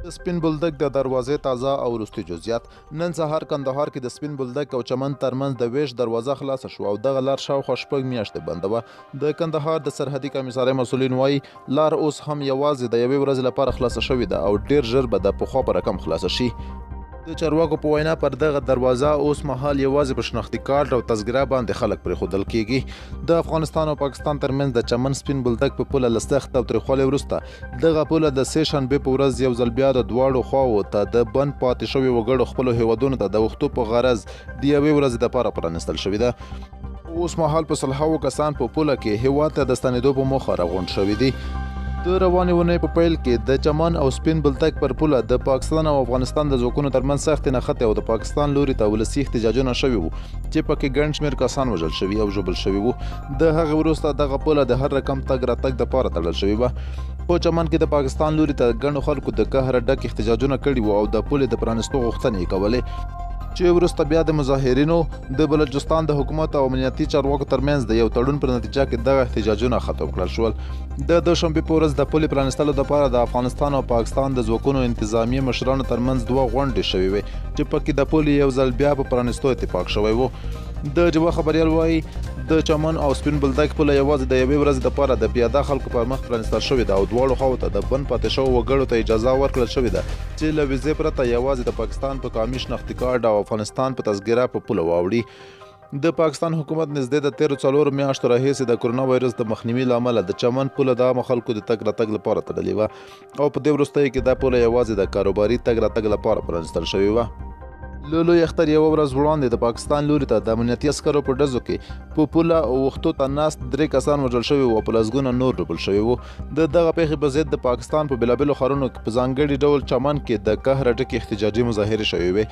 د سپین بولدک د دروازې تازه او وروستي جزئیات. نن سهار کندهار کې د سپین بولدک او چمن ترمنځ د ویش دروازه خلاصه شوه او دغه لار شاوخوا 6 میاشتې بنده وه. د کندهار د سرحدي کمیسارۍ مسؤلین وایي لار اوس هم یوازې د یوې ورځې لپاره خلاصه شوې ده او ډیر ژر به د پخوا په رقم خلاصه شي. د چارواکو په وینا پر دغه دروازه اوس مهال یوازې په شناختي کارت او تذکره باندې خلک پرېښودل کیږي. د افغانستان او پاکستان ترمنځ د چمن سپین بولدک په پوله له سخت او تریخوالي وروسته دغه پوله د سې شنبې په ورځ یو ځل بیا د دواړو خواوو ته د بند پاتې شوي وګړو خپلو هیوادونو ته د وختو په غرض د یوې ورځې دپاره پرانستل شوې ده. اوس مهال په سلهاوو کسان په پوله کې هیواد ته د ستنېدو په موخه راغونډ شوي دي. د روانې اونۍ په پیل کې د چمن او سپین بولدک پر پوله د پاکستان او افغانستان د ځواکونو ترمنځ سختې نښتې او د پاکستان لوري ته ولسي احتجاجونه شوي وو چې پکې ګڼ شمېر کسان وژل شوي او ژوبل شوي وو. د هغې وروسته دغه پوله د هر رقم تګ راتګ دپاره تړل شوې وه. په چمن کې د پاکستان لوري ته ګڼو خلکو د قهره ډک احتجاجونه کړي وو او د پولې د پرانستو غوښتنې یې کولې چې وروسته بیا د مظاهرینو د بلوچستان د حکومت او امنیتي چارواکو ترمنځ د یو تړون پر نتیجه کې دغه احتجاجونه ختم کړل شول. د دوشنبې په ورځ د پولې پرانستلو دپاره د افغانستان او پاکستان د ځواکونو انتظامیه مشرانو ترمنځ 2 غونډې شوې وې چې پکې د پولې یو ځل بیا په پرانستو اتفاق شوی و. د جبهه خبریال وایي د چمن او سپین بولدک پوله یوازې د یوې ورځې دپاره د پیاده خلکو پر مخ پرانستل شوې ده او دواړو خواوو ته د بند پاتې شوو وګړو ته اجازه ورکړل شوې ده چې له ویزې پرته یوازې د پاکستان په قامي شناختي کارډ او افغانستان په تذکره په پوله واوړي. د پاکستان حکومت نږدې د 13 میاشتو راهیسې د کرونا وایرس د مخنیوي له امله د چمن پوله د عامو خلکو د تګ راتګ لپاره تړلې وه او په دې وروستیو کې دا پوله یوازې د کاروباري تګ راتګ لپاره پرانستل شوې وه. له لوی اختر یوه ورځ وړاندې د پاکستان لوري ته د امنیتي عسکرو په ډزو کې په پوله وختو ته ناست 3 کسان وژل شوي وو او په لسګونه نور ژوبل شوي وو. د دغه پیښې په ضد د پاکستان په بېلابېلو ښارونو کې په ځانګړي ډول چمن کې د قهره ډکې احتجاجي مظاهرې شوې وې.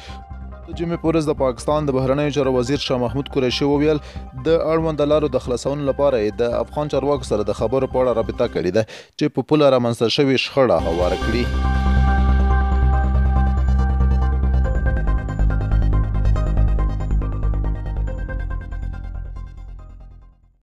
د جمعې په ورځ د پاکستان د بهرنیو چارو وزیر شاه محمود قریشي وویل د اړونده لارو د خلاصولو لپاره یې د افغان چارواکو سره د خبرو په اړه رابطه کړې ده چې په پوله رامنځته شوې شخړه هواره کړي.